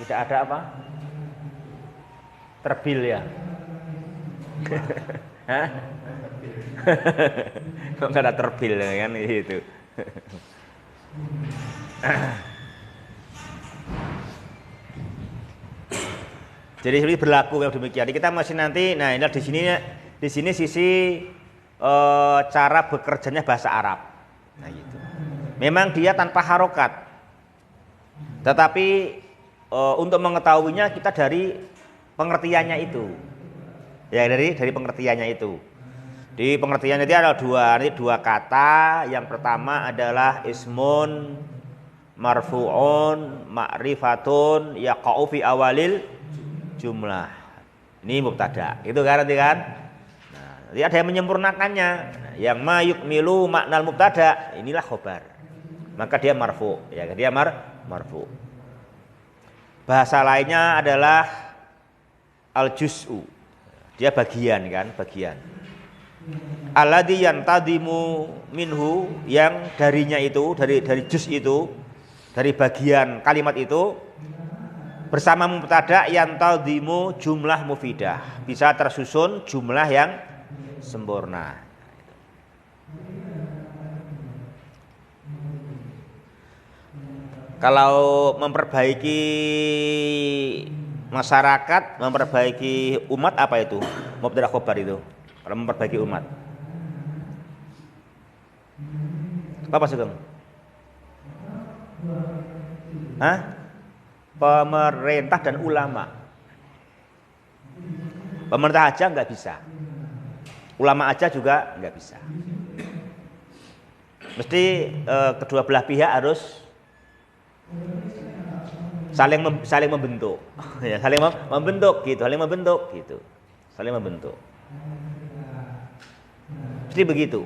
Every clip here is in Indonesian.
Tidak ada apa? Terbil ya. Hah? Kok nggak ada terbil kan gitu. Jadi seperti berlaku yang demikian. Kita masih nanti, nah ini di sini sisi cara bekerjanya bahasa Arab. Nah gitu. Memang dia tanpa harokat, tetapi untuk mengetahuinya kita dari pengertiannya itu. Ya dari pengertiannya itu. Di pengertian itu ada dua kata. Yang pertama adalah ismun marfu'un ma'rifatun yaqa'u fi awalil jumlah. Ini mubtada. Itu kan nanti kan? Nah, nanti ada yang menyempurnakannya. Nah, yang ma yukmilu maknal mubtada, inilah khobar. Maka dia marfu, ya dia marfu. Bahasa lainnya adalah al-juz'u. Dia bagian kan, bagian. Alladzi yantadimu minhu, yang darinya itu, dari juz itu, dari bagian kalimat itu bersama mubtada yantadimu jumlah mufidah, bisa tersusun jumlah yang sempurna. Kalau memperbaiki masyarakat, memperbaiki umat, apa itu? Mubtada khobar itu. Kalau memperbaiki umat. Apa Sugeng? Hah? Pemerintah dan ulama. Pemerintah aja nggak bisa. Ulama aja juga nggak bisa. Mesti kedua belah pihak harus saling membentuk. Ya, saling membentuk gitu, saling membentuk. Mesti begitu.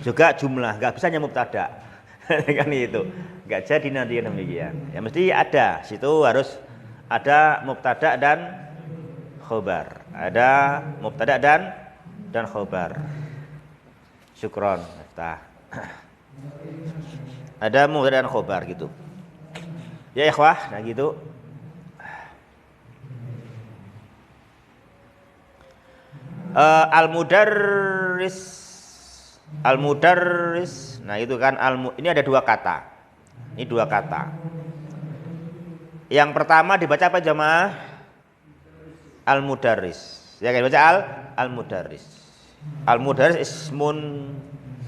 Juga jumlah, nggak bisa hanya mubtada. Kan itu. Nggak jadi nanti demikian. Ya mesti ada, situ harus ada mubtada dan khobar. Ada mubtada dan khobar. Syukron. Ada mubtada dan khobar gitu. Ya ikhwah, nah gitu. Al-mudarris. Nah, itu kan ini ada dua kata. Ini dua kata. Yang pertama dibaca apa jamaah? Al-mudarris. Ya kan dibaca al-mudarris. Al-mudarris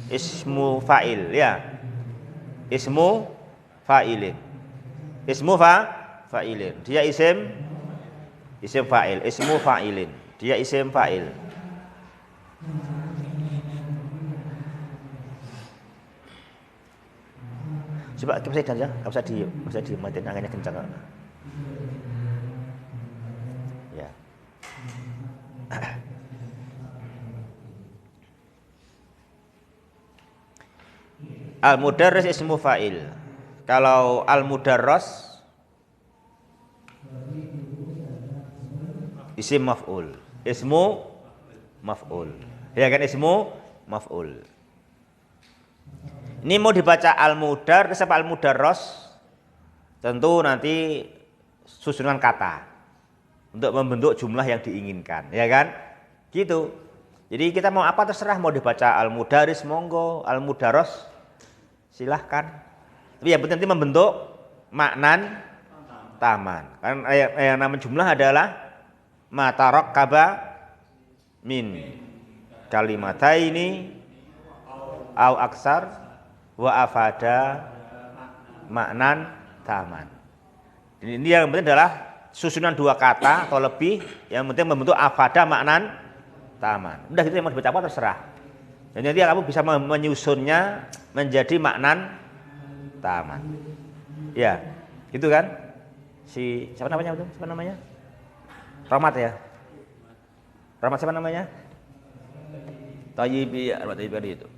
ismu fa'il ya. Ismu fa'ilin. Fa'ilin. Dia isim fa'il, ismu fa'ilin. Dia isim fa'il. Coba kita bisa aja, enggak usah dimatiin anginnya kencang. Ya. Al-mudarris ismu fa'il. Kalau al-mudarras isim maf'ul. Ismu maf'ul. Ya kan ismu maf'ul. Ini mau dibaca al-mudarris apa al-mudarras? Tentu nanti susunan kata untuk membentuk jumlah yang diinginkan, ya kan? Gitu. Jadi kita mau apa terserah, mau dibaca al-mudarris monggo, al-mudarras silahkan. Tapi yang penting membentuk maknan taman. Kan yang nama jumlah adalah matarakkaba min kalimataini au aksar wa afada maknan taman. Ini yang penting adalah susunan dua kata atau lebih, yang penting membentuk afada maknan taman. Udah gitu, yang mau dibaca apa terserah. Dan nanti kamu bisa menyusunnya menjadi maknan taman. Ya, gitu kan? Siapa namanya itu? Siapa namanya? Rahmat ya? Rahmat siapa namanya? Thayyibi, Rahmat Thayyibi itu.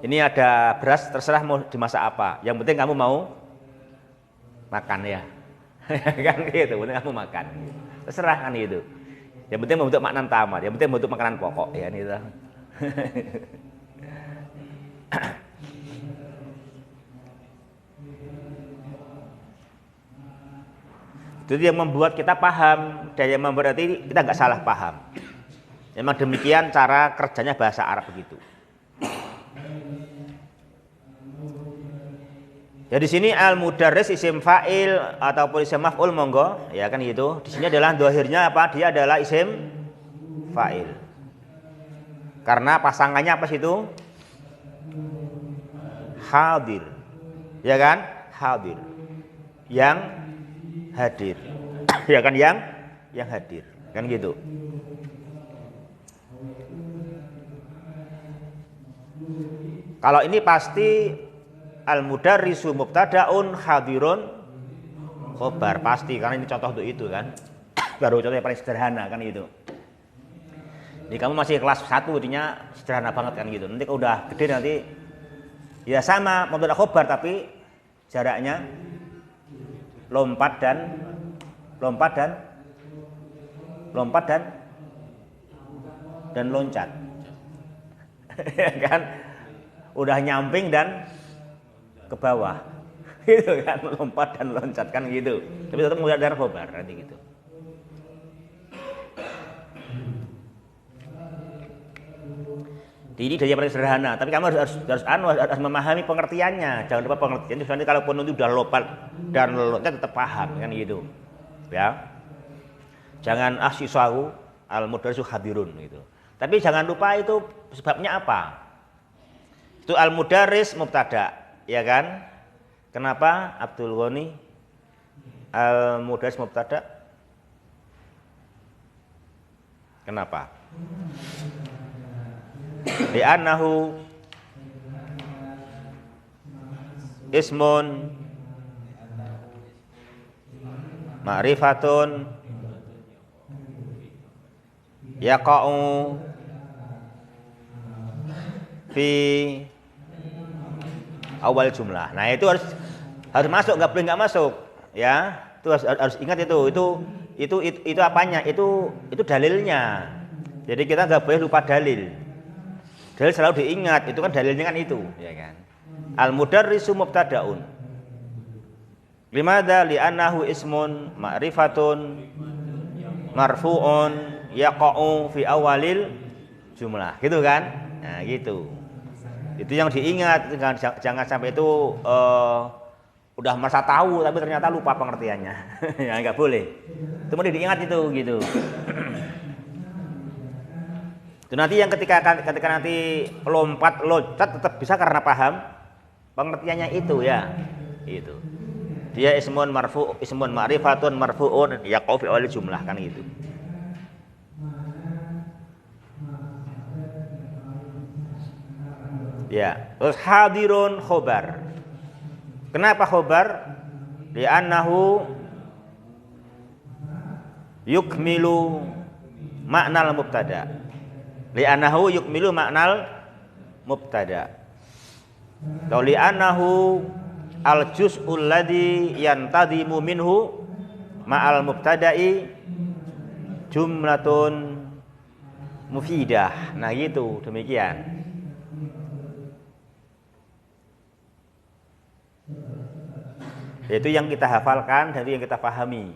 Ini ada beras, terserah mau dimasak apa. Yang penting kamu mau makan ya. Kan gitu, penting kamu makan. Terserah kan gitu. Yang penting membentuk makna tamat, yang penting membentuk makanan pokok ya itu. Itu yang membuat kita paham, dan yang berarti kita nggak salah paham. Memang demikian cara kerjanya bahasa Arab begitu. Jadi sini al-mudarris isim fa'il ataupun isim maf'ul monggo, ya kan gitu. Di sini adalah dohirnya apa? Dia adalah isim fa'il. Karena pasangannya apa situ? Hadir. Ya kan? Hadir. Yang hadir. Ya kan yang hadir. Kan gitu. Kalau ini pasti al-mudarrisu mubtada'un hadirun khobar, pasti karena ini contoh untuk itu kan. Baru contoh yang paling sederhana kan gitu. Jadi kamu masih kelas 1 artinya sederhana banget kan gitu. Nanti kalau udah gede nanti ya sama mubtada khobar tapi jaraknya lompat dan loncat. Ya kan? Udah nyamping dan ke bawah. Gitu kan, lompat dan loncat kan gitu. Tapi tetap mubtada khobar nanti gitu. Ini dari yang paling sederhana, tapi kamu harus memahami pengertiannya. Jangan lupa pengertian. Nanti kalau nanti udah lompat dan loncat tetap paham kan gitu. Ya. Jangan siswahu al-mudarrisu hadirun gitu. Tapi jangan lupa itu sebabnya apa? Itu al-mudarris mubtada, ya kan? Kenapa Abdul Ghani al-mudarris mubtada? Kenapa? Li'annahu ismun ma'rifatun yaqa'u fi awal jumlah. Nah itu harus masuk, nggak boleh nggak masuk, ya. Itu harus ingat itu apanya? Itu dalilnya. Jadi kita nggak boleh lupa dalil. Dalil selalu diingat, itu kan dalilnya kan itu, ya kan. Al-mudarrisu mubtada'un. Limadza li'annahu ismun ma'rifatun marfu'un yaqa'u fi awalil jumlah. Gitu kan? Nah, gitu. Itu yang diingat, jangan sampai itu udah merasa tahu tapi ternyata lupa pengertiannya. Ya nggak boleh. Itu mesti diingat itu gitu. Itu nanti yang ketika nanti lompat loncat tetap bisa karena paham pengertiannya itu ya. Itu. Dia ismun ma'rifatun marfu'un yaqa'u fi awal jumlah kan gitu. Ya, terus hadirun khobar. Kenapa khobar? Li'annahu yukmilu maknal mubtada. Li'annahu yukmilu maknal mubtada. Atau li'annahu al-juz'ul ladzi yantadimu minhu ma'al mubtada'i jumlatun mufidah. Nah gitu, demikian. Itu yang kita hafalkan dan itu yang kita pahami.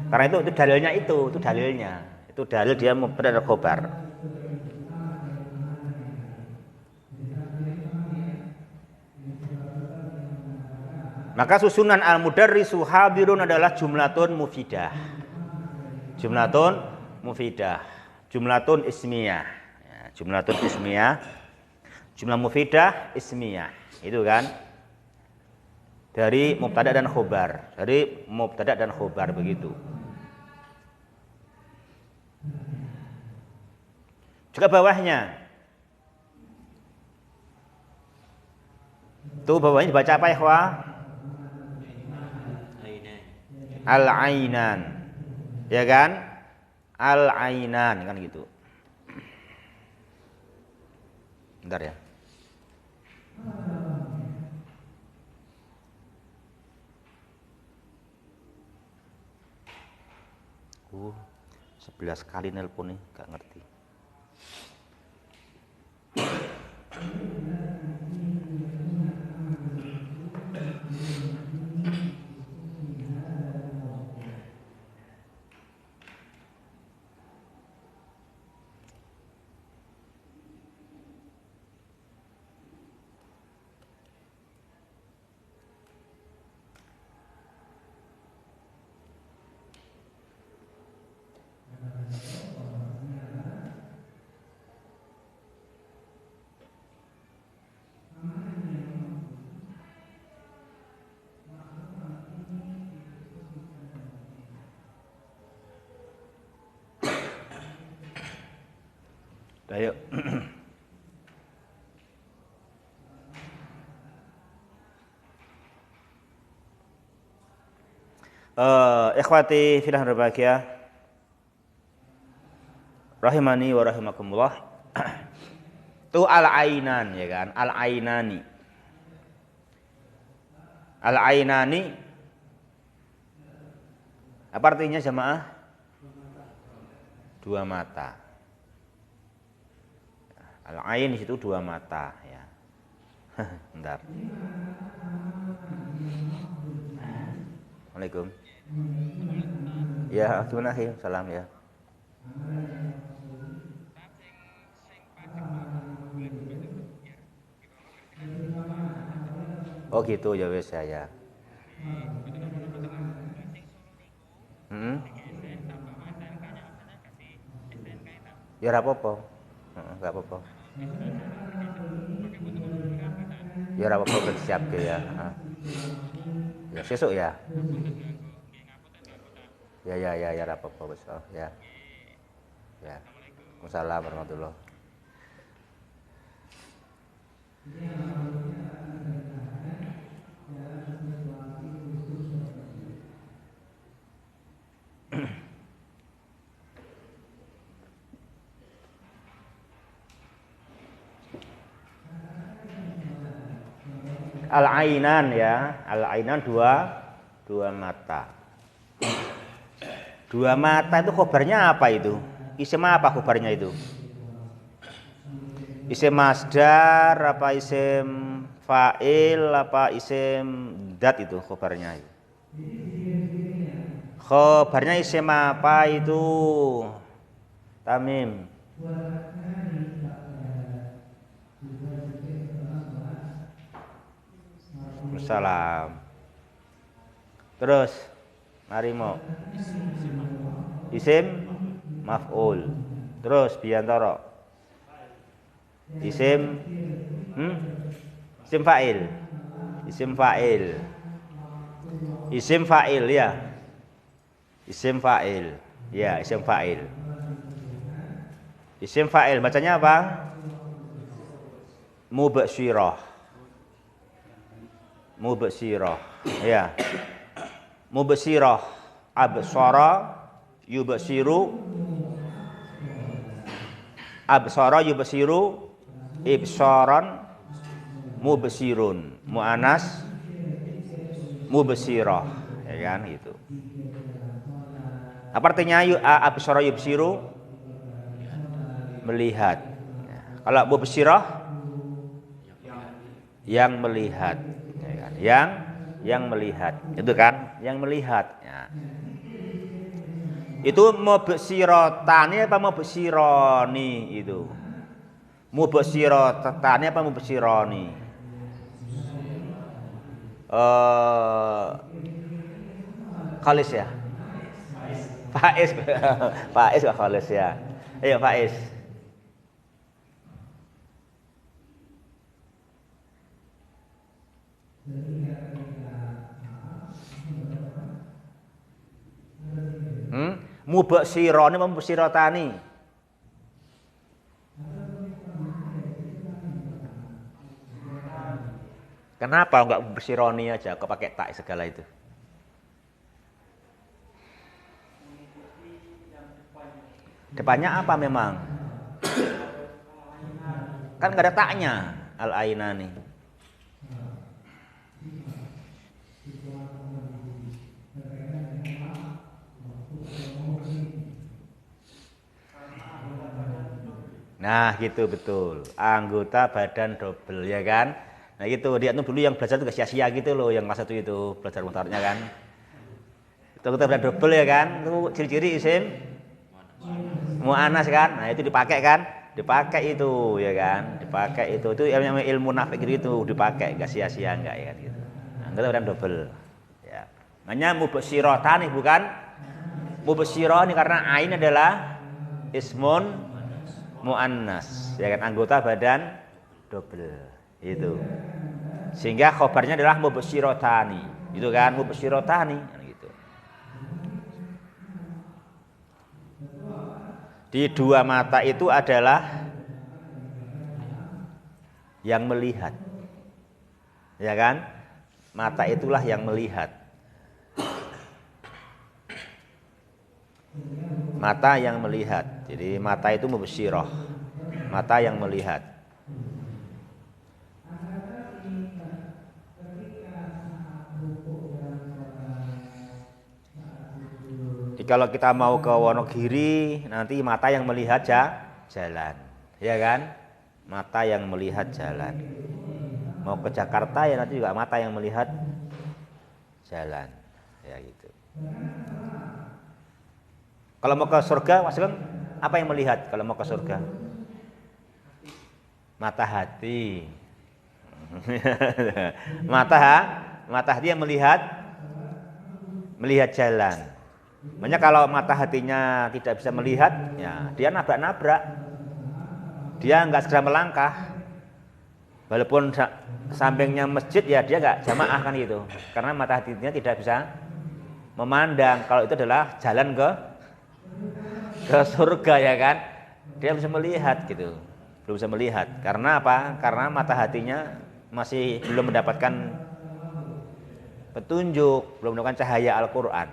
Karena itu dalilnya itu dalilnya. Itu dalil dia mubtada dan khobar. Maka susunan al-mudarrisu hadirun adalah jumlatun mufidah. Jumlatun mufidah. Jumlatun ismiyah. Ya, jumlatun ismiyah. Jumlah mufidah ismiyah. Itu kan? Dari mubtada dan khobar. Dari mubtada dan khobar begitu. Juga bawahnya. Tuh bawahnya dibaca apa ya, ikhwah? Al-ainan. Ya kan? Al-ainan kan gitu. Bentar ya. Oh, 11 kali nelpon nih, gak ngerti. Ayo. Ikhwati fillah berbahagia, rahimani wa rahimakumullah. Itu al-ainan ya kan, al-ainani. Al-ainani apa artinya jamaah? Dua mata. Al-ain di situ dua mata ya. Bentar. Assalamualaikum. Ya, gimana sih? Salam ya. Oh gitu ya wes ya. Ya ora apa-apa. Enggak apa-apa. Ya ora apa-apa bersiap ya. Ya sesuk ya. Ya ora apa-apa wis ya. Ya. Waalaikumsalam warahmatullahi. Al-ainan ya, al-ainan dua mata. Dua mata itu khobarnya apa itu? Isim apa khobarnya itu? Isim masdar apa isim fa'il apa isim dat itu khobarnya? Khobarnya isim apa itu? Tamim. Salam. Terus marimo. Isim maf'ul. Terus biantara. Isim isim fa'il. Isim fa'il. Isim fa'il ya. Isim fa'il. Ya, isim fa'il. Isim fa'il bacanya apa? Mubsyirah. Mubsyirah ya. Mubsyirah absara yubsiru, absara yubsiru, ibsaran, mubsirun, muannas mubsyirah ya kan gitu. Apa artinya absara yubsiru? Melihat. Kalau mubsyirah yang melihat. Yang melihat itu kan yang melihat ya. Itu mubsyirotani apa mubsyironi itu mubsyirotani apa mubsyironi Khalis ya Faiz Faiz gak Khalis ya. Ayo Faiz. Mubsyironi apa mubsyirotani? Kenapa enggak mubsyironi aja kok pakai tak segala itu? Depannya apa memang? Kan enggak ada taknya al-ainani. Nah gitu betul, anggota badan double ya kan. Nah gitu, dia tuh dulu yang belajar tuh gak sia-sia gitu loh, yang kelas 1 itu belajar mutarnya kan. Itu anggota badan double ya kan, itu ciri-ciri isim mu'annas kan. Nah itu dipakai kan, dipakai itu ya kan, dipakai itu yang namanya ilmu nafik gitu dipakai, gak sia-sia enggak ya kan gitu. Nah, anggota badan double ya. Makanya mubsyirotani bukan mubsyironi karena ain adalah ismun muannas ya kan, anggota badan double itu, sehingga khobarnya adalah mubsyirotani itu kan, mubsyirotani gitu. Di dua mata itu adalah yang melihat. Ya kan? Mata itulah yang melihat. Mata yang melihat. Jadi mata itu mubsyirah. Mata yang melihat. Jadi kalau kita mau ke Wonogiri, nanti mata yang melihat jalan. Ya kan? Mata yang melihat jalan. Mau ke Jakarta ya nanti juga mata yang melihat jalan. Ya gitu. Kalau mau ke surga, Mas Sugeng, apa yang melihat kalau mau ke surga? Mata hati. Mata hati yang melihat jalan. Makanya kalau mata hatinya tidak bisa melihat, ya dia nabrak-nabrak. Dia nggak segera melangkah. Walaupun sampingnya masjid ya dia nggak jamaah kan gitu. Karena mata hatinya tidak bisa memandang kalau itu adalah jalan ke surga ya kan. Dia bisa melihat gitu. Belum bisa melihat. Karena apa? Karena mata hatinya masih belum mendapatkan petunjuk, belum mendapatkan cahaya Al-Qur'an.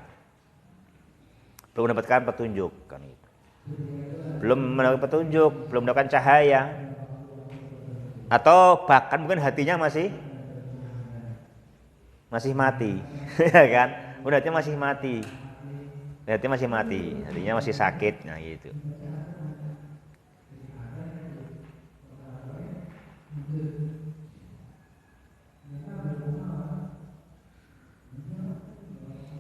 Belum mendapatkan petunjuk kan itu. Belum mendapatkan petunjuk, belum mendapatkan cahaya. Atau bahkan mungkin hatinya masih mati. Ya kan? Hatinya masih mati. Hatinya masih mati, hatinya masih sakit, nah gitu.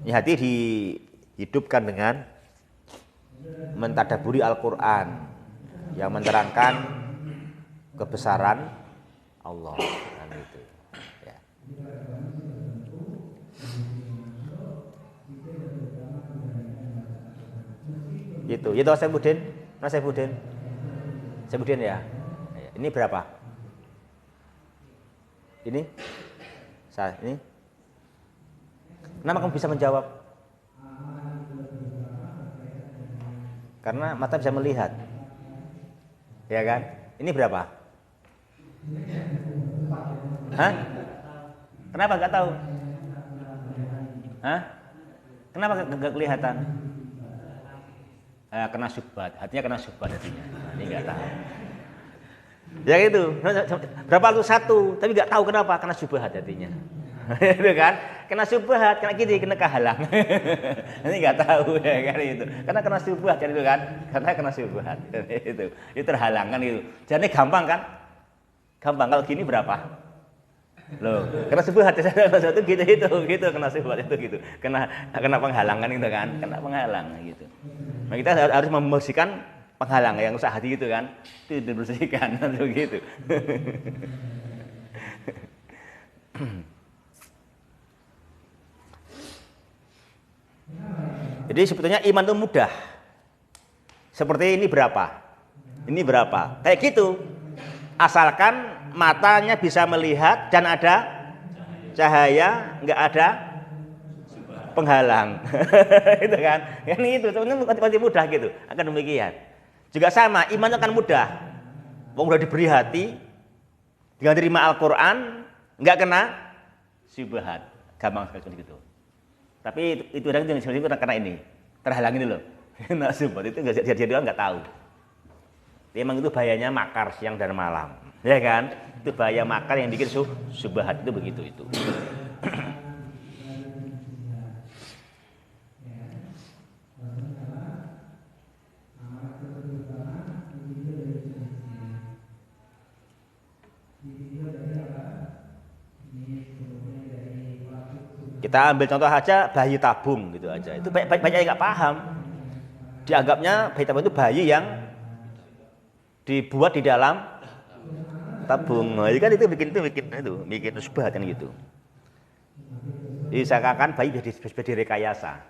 Ini hati dihidupkan dengan mentadaburi Al-Qur'an yang menerangkan kebesaran Allah kan itu. Ya. Gitu. Itu Mas Saifuddin ya. Ini berapa? Ini? Ini? Kenapa kamu bisa menjawab? Karena mata bisa melihat. Ya kan? Ini berapa? Hah? Kenapa nggak tahu? Hah? Kenapa nggak kelihatan? Kena syubhat, hatinya kena syubhat hatinya. Nah, ini nggak tahu. Ya itu, berapa lu satu, tapi nggak tahu kenapa kena syubhat hatinya. Itu kan, kena syubhat, kena gini, kena kehalang. Ini nggak tahu ya kan itu, karena kena syubhat kan itu kan, karena kena syubhat itu terhalangan itu. Jadi gampang kan? Gampang kalau gini berapa? Loh, kena syubhat satu gitu kena syubhat itu gitu. Kena penghalangan itu kan, kena penghalang gitu. Nah, kita harus membersihkan penghalang yang rusak hati gitu kan. Itu dibersihkan gitu. Jadi sebetulnya iman itu mudah. Seperti ini berapa? Ini berapa? Kayak gitu. Asalkan matanya bisa melihat dan ada cahaya, nggak ada penghalang. Itu kan. Ini itu sebenarnya mudah gitu. Akan demikian. Juga sama, iman akan mudah. Wong udah diberi hati, dengan terima Al-Qur'an, nggak kena syubhat. Gampang sekali gitu. Tapi itu karena ini terhalang ini loh. Kena syubhat itu jadi orang nggak tahu. Memang itu bahayanya makar siang dan malam, ya kan? Itu bahaya makar yang bikin syubhat itu begitu itu. Kita ambil contoh aja bayi tabung gitu aja. Itu banyak yang nggak paham. Dianggapnya bayi tabung itu bayi yang dibuat di dalam tabung. Nah, kan itu bikin syubhat kan gitu. Disangkakan bayi bisa direkayasa.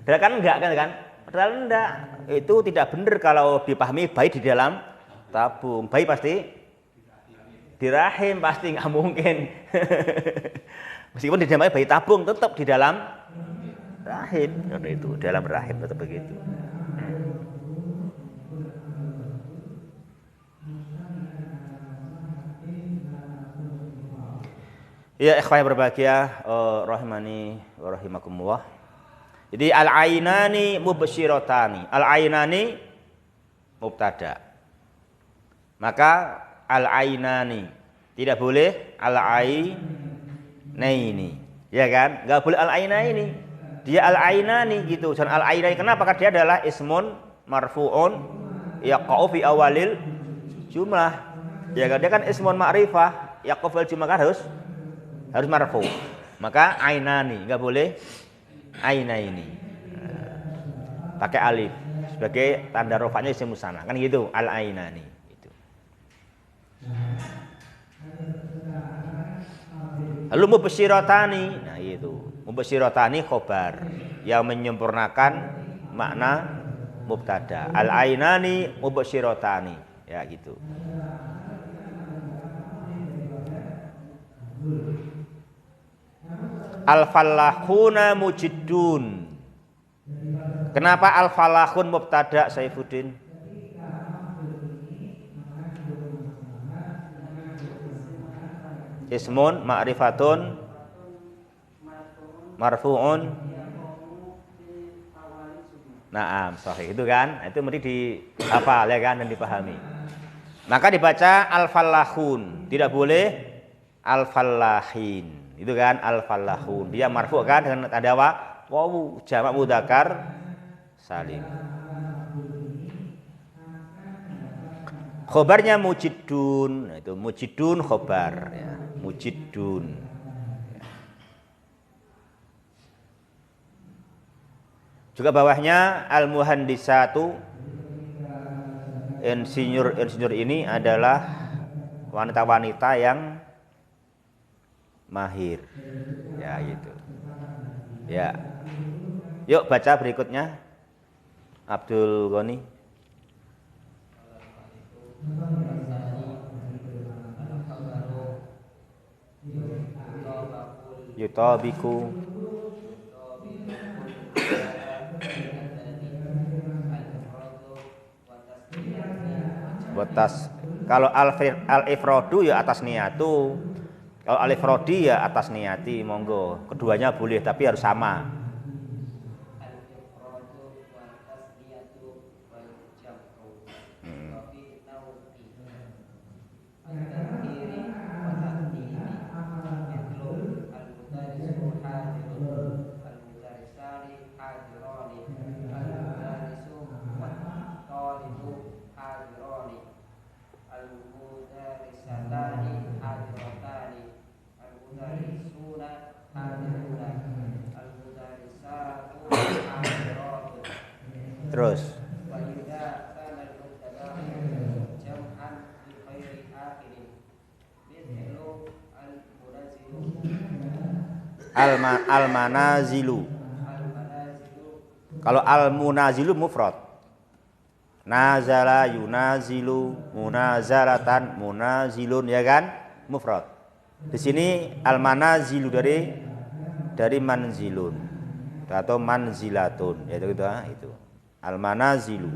Padahal kan enggak kan? Padahal enggak. Itu tidak benar kalau dipahami bayi di dalam tabung. Bayi pasti di rahim, pasti nggak mungkin. Meskipun dinamai bayi tabung tetap di dalam rahim, itu dalam rahim tetap begitu. Ya ikhwah yang berbahagia, rahimani wa rahimakumullah. Jadi al-ainani mubsyiratani. Al-ainani mubtada. Maka al-ainani tidak boleh al-ainaini. Ya kan? Enggak boleh al-ainaini. Dia al-ainani gitu. Dan al-ainaini kenapa? Karena dia adalah ismun marfu'un yaqa'u fi awalil jumlah. Ya kan? Dia kan ismun ma'rifah yaqa'u fil jumlah kan harus marfu. Maka ainani, enggak boleh ainaini. Pakai alif sebagai tanda rofaknya isim musanna. Kan gitu, al ainani itu. Lalu mubsyiratani. Nah, itu. Mubsyiratani khobar yang menyempurnakan makna mubtada. Al ainani mubsyiratani. Ya gitu. Al-falahuna mujiddun. Kenapa al-falahun mubtada Saifuddin? Ismun ma'rifatun marfu'un. Naam, sahih itu kan. Itu mesti dihafal ya kan dan dipahami. Maka dibaca al-falahun, tidak boleh al-falahin. Itu kan al-falahun. Dia marfu kan dengan tanda wawu jamak mudzakkar salim. Khobarnya mujiddun. Nah, itu mujiddun khobar ya. Mujiddun. Juga bawahnya al-muhandisatu. Insinyur ini adalah wanita-wanita yang mahir. Ya gitu. Ya. Yuk baca berikutnya. Abdul Ghani. Yutabiku. Kalau al-ifradu ya atas niyatu. Kalau al-ifradi ya atas niyati, monggo. Keduanya boleh tapi harus sama. Terus al-manazilu. Kalau al-munazilu mufrad. Nazala yunazilu, munazalatan, munazilun ya kan? Mufrad. Di sini al-manazilu dari manzilun atau manzilatun, yaitu itu. Al-manazilu.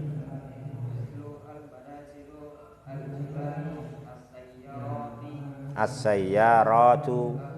As-sayyaratu.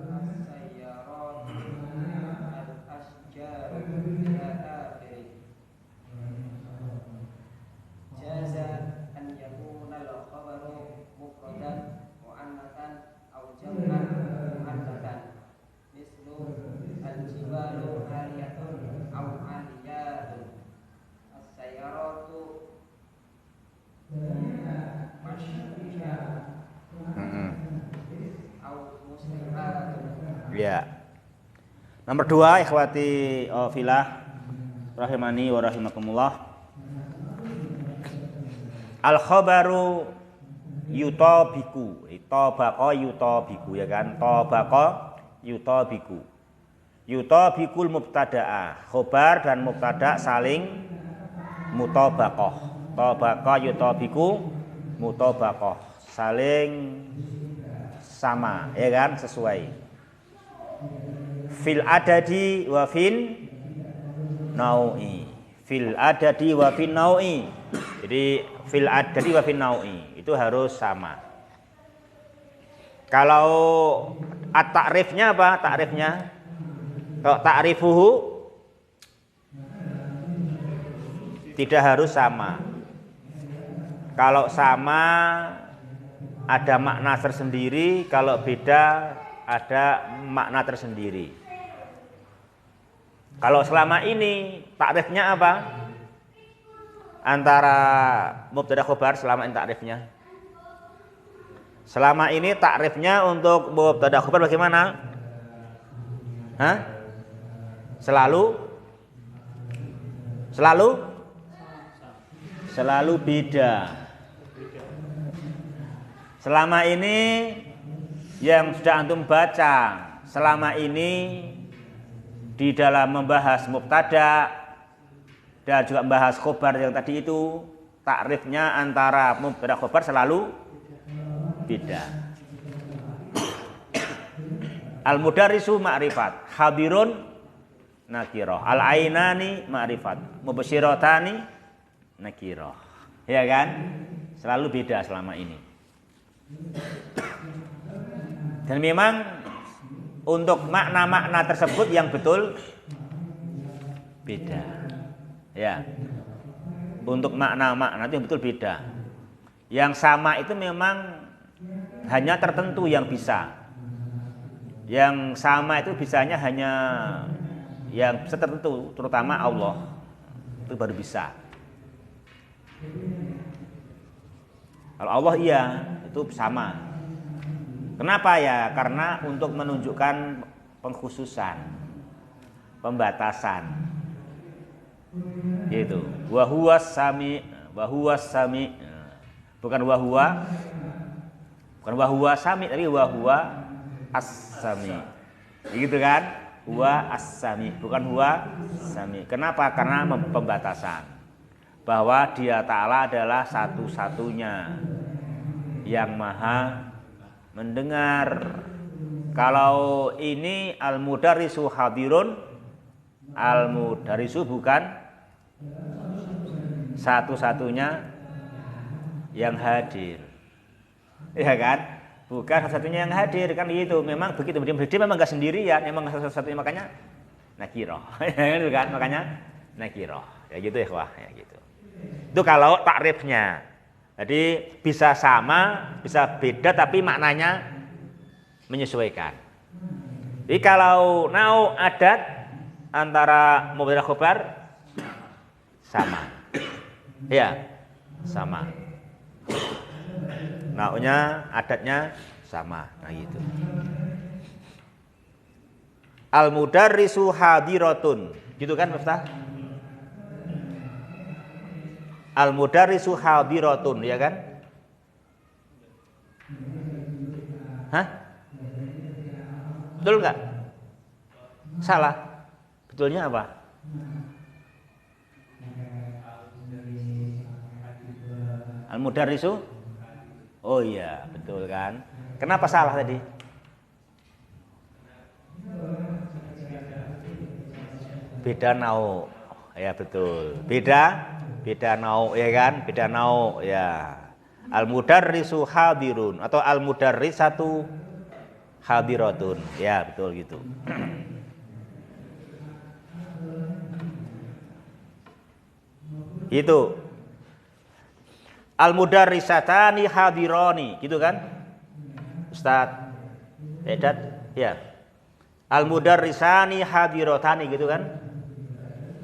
Ya. Nomor 2 ikhwati filah rahimani wa rahimakumullah. Al-khabaru yutabiku. Tabaqa yutabiku ya kan? Tabaqa yutabiku. Yutabikul mubtada'a. Khabar dan mubtada saling mutabaqah. Tabaqa yutabiku mutabaqah. Saling sama ya kan? Sesuai. Fil adadi wa fin nau'i. Fil adadi wa fin nau'i. Jadi fil adadi wa fin nau'i itu harus sama. Kalau At-ta'rifnya apa? Ta'rifnya. Kalau ta'rifuhu tidak harus sama. Kalau sama ada makna tersendiri, kalau beda ada makna tersendiri. Kalau selama ini ta'rifnya apa? Antara mubtada khobar selama ini ta'rifnya. Selama ini ta'rifnya untuk mubtada khobar bagaimana? Hah? Selalu beda. Selama ini yang sudah antum baca, selama ini di dalam membahas mubtada dan juga membahas khobar yang tadi itu, takrifnya antara mubtada khobar selalu beda. Al-mudarrisu ma'rifat, hadirun nakirah, al-ainani ma'rifat, mubasyiratani nakirah. Ya kan? Selalu beda selama ini. Dan memang untuk makna-makna tersebut yang betul beda. Ya. Untuk makna-makna itu yang betul beda. Yang sama itu memang hanya tertentu yang bisa. Yang sama itu bisanya hanya yang tertentu, terutama Allah. Itu baru bisa. Kalau Allah iya, itu sama. Kenapa ya? Karena untuk menunjukkan pengkhususan, pembatasan. Gitu. Wa huwas sami, bukan wa huwa sami, tapi wa huwa as-sami. Gitu kan? Huwa as-sami, bukan huwa sami. Kenapa? Karena pembatasan. Bahwa Dia Ta'ala adalah satu-satunya yang maha mendengar. Kalau ini al-mudarrisu hadirun, al-mudarrisu bukan satu-satunya yang hadir. Ya kan? Bukan satu-satunya yang hadir, kan gitu. Memang begitu, dia memang enggak sendirian, memang satu-satunya, makanya nakirah. Ya kan? Makanya nakirah. Ya gitu ya, wah, ya gitu. Itu kalau takrifnya. Jadi bisa sama, bisa beda, tapi maknanya menyesuaikan. Jadi kalau nau adat antara mubtada khobar sama. Ya, sama. Naunya, adatnya sama. Nah gitu. Al-mudarrisu hadiratun. Gitu kan, Miftah? Al-mudarrisu hadiratun, ya kan? Hah? Betul enggak? Salah. Betulnya apa? Al-mudarrisu? Oh iya, betul kan? Kenapa salah tadi? Beda nau. Ya betul. Beda nau, ya kan? Beda nau, ya. Al-mudarrisu hadirun atau al-mudarrisatu hadiratun. Ya, betul gitu. Itu. Al-mudarrisatani hadirani, gitu kan? Ustaz Edat, ya. Al-mudarrisani hadiratani, gitu kan?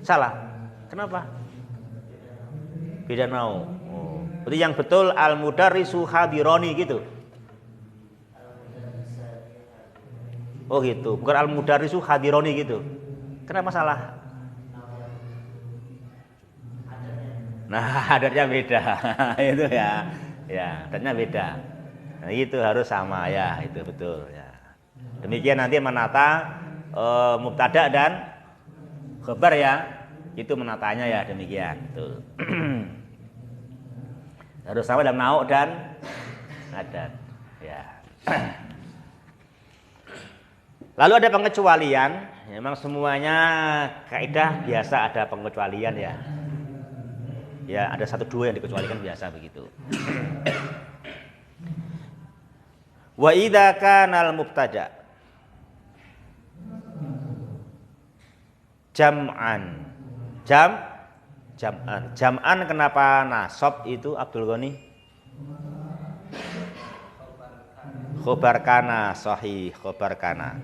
Salah. Kenapa? Beda nau. Oh. Berarti yang betul al-mudarrisu hadirani gitu. Oh gitu, bukan al-mudarrisu hadirani gitu. Kenapa salah? Nah, adatnya beda. Itu ya. Ya, adatnya beda. Nah, itu harus sama ya, itu betul ya. Demikian nanti menata mubtada dan khabar ya. Itu menatanya ya, demikian. Betul. Harus sama dalam nau dan adat. Ya. Lalu ada pengecualian. Memang semuanya kaidah biasa ada pengecualian ya. Ya, ada 1-2 yang dikecualikan biasa begitu. Wa idza kana al-mubtada. Jam'an. Jam'an. Jam'an kenapa nasab itu Abdul Ghani? Khobar kana sahih, khobar kana.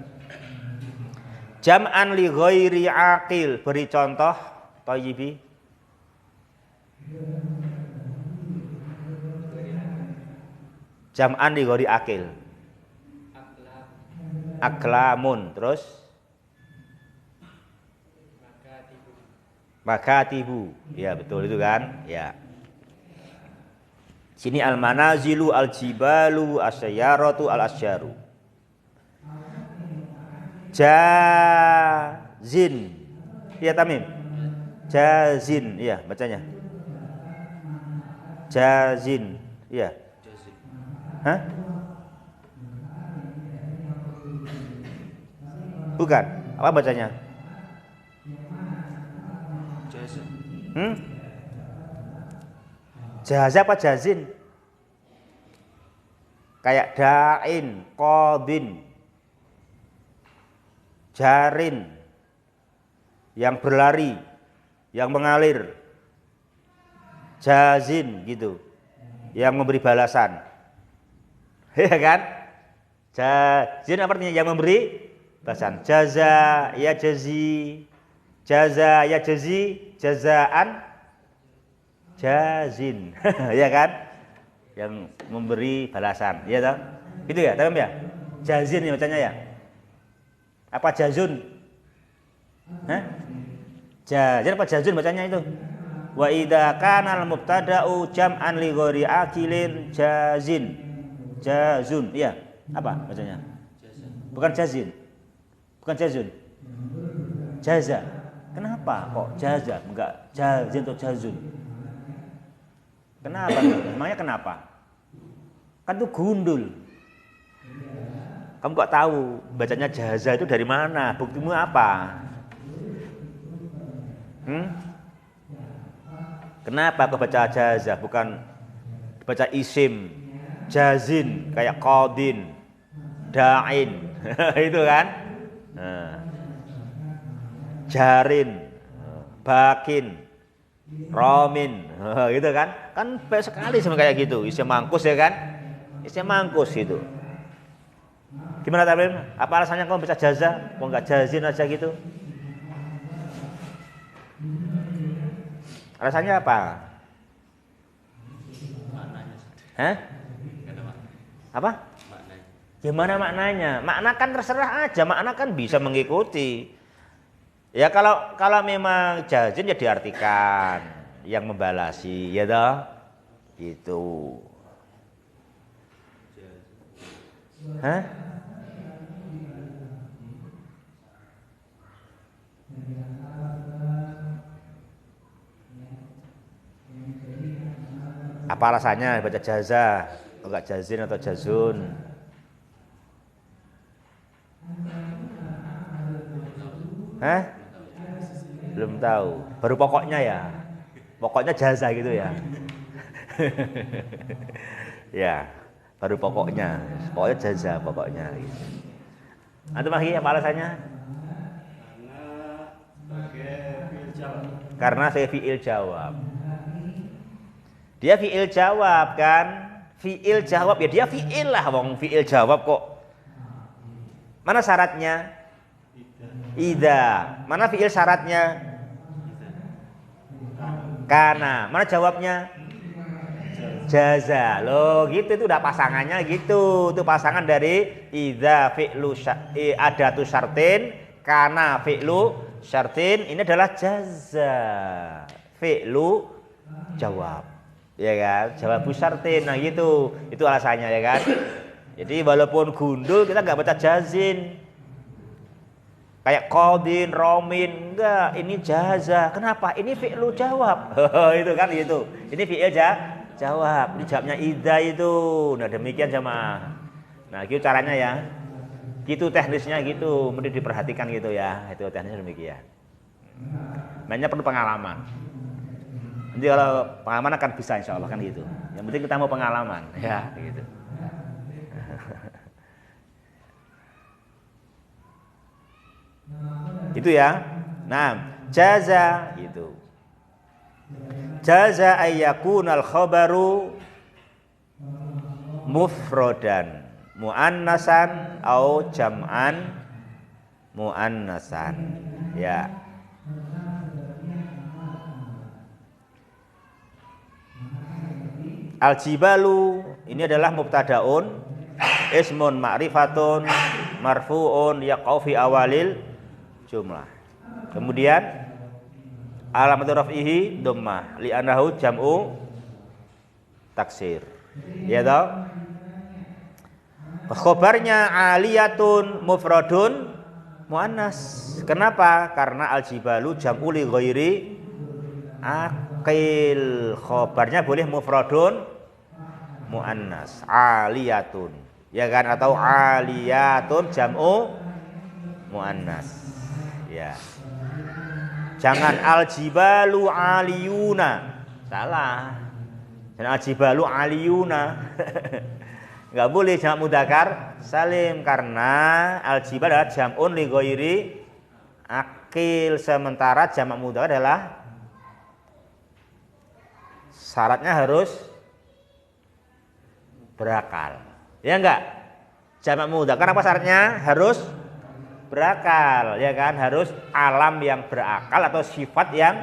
Jam'an li ghairi aqil, beri contoh Thayyibi. Jam'an li ghairi aqil. Aklamun, terus makatibu. Ya betul itu kan? Ya. Sini al-manazilu, al-jibalu, as-sayyaratu, al-asyaru. Jazin. Iya Tamim. Jazin, iya bacanya. Jazin, iya. Hah? Bukan. Apa bacanya? Jazin. Jaza apa jazin? Kayak da'in, qadin, jarin, yang berlari, yang mengalir. Jazin gitu, yang memberi balasan. Ya kan? Jazin apa artinya? Yang memberi balasan. Jaza ya jazi, jaza ya jazi, jazaan jazin. Ya kan? Yang memberi balasan, ya toh? Gitu ya, tahu ya? Jazin ya bacanya ya. Apa jazun? Hah? Jazin apa jazun bacanya itu? Wa idza kana al-mubtada'u jam'an li ghairi akilin jazin. Jazun, iya. Apa bacanya? Bukan jazin. Bukan jazun. Jaza. Kenapa kok jaza? Enggak jazin atau jazun? Kenapa? Emangnya kenapa? Kan itu gundul. Kamu kok tahu bacanya jaza itu dari mana? Buktimu apa? Kenapa kau baca jaza bukan baca isim? Jazin kayak qadin, da'in. Itu kan? Jarin, bakin, romin, gitu kan? Kan banyak sekali sama kayak gitu. Isim mangkus ya kan? Isim mangkus itu. Gimana Tamim? Apa alasannya kamu baca jaza? Kok nggak jazin aja gitu? Alasannya apa? Hah? Apa? Gimana maknanya? Makna kan terserah aja. Makna kan bisa mengikuti. Ya kalau memang jazin ya diartikan yang membalasi, ya toh? Gitu. Hah? Apa alasannya baca jaza? Enggak jazin atau jazun? Hah? Belum tahu. Baru pokoknya ya. Pokoknya jaza gitu ya. Ya, baru pokoknya. Pokoknya jaza pokoknya gitu. Antum lagi apa alasannya? Karena saya fi'il jawab. Dia fi'il jawab kan? Fi'il jawab ya dia fi'il lah wong fi'il jawab kok. Mana syaratnya? Idza. Mana fi'il syaratnya? Kana. Mana jawabnya? Jaza. Loh gitu itu udah pasangannya gitu. Itu pasangan dari idza fi'lu adatu syartin, kana fi'lu syartin. Ini adalah jaza. Fi'lu jawab. Ya kan? Jawabu syartin. Nah gitu. Itu alasannya ya kan? Jadi walaupun gundul kita nggak baca jazin. Kayak qadin, romin, enggak, ini jaza. Kenapa? Ini fi'lu jawab. Itu kan gitu. Ini fi'il jawab. Ini jawabnya idza itu. Nah, demikian jamaah. Nah, gitu caranya ya. Gitu teknisnya gitu, mesti diperhatikan gitu ya. Itu teknisnya demikian. Mainnya perlu pengalaman. Nanti kalau pengalaman akan bisa insya Allah kan gitu. Yang penting kita mau pengalaman ya gitu. Itu ya. Nah, jaza itu. Jaza ayyakunal khabaru mufrodan muannasan au jam'an muannasan. Ya. Al-jibalu ini adalah mubtadaun ismun ma'rifatun marfu'un yaqau fi awalil jumlah. Kemudian alamat raf'ihi dhammah li'annahu jam'u taksir. Ya toh? Khobarnya aliyatun mufradun muannas. Kenapa? Karena al-jibalu jam'u li ghairi aqil. Khobarnya boleh mufradun muannas. Aliyatun. Ya kan, atau aliyatun jam'u muannas. Ya. Jangan al-jibalu aliyuna. Salah. Jangan al-jibalu aliyuna. Enggak boleh jamak mudzakkar salim karena al-jibal adalah jam'un li ghairi akil, sementara jamak mudzakkar adalah syaratnya harus berakal. Ya enggak? Jamak mudzakkar apa syaratnya? Harus berakal, ya kan? Harus alam yang berakal atau sifat yang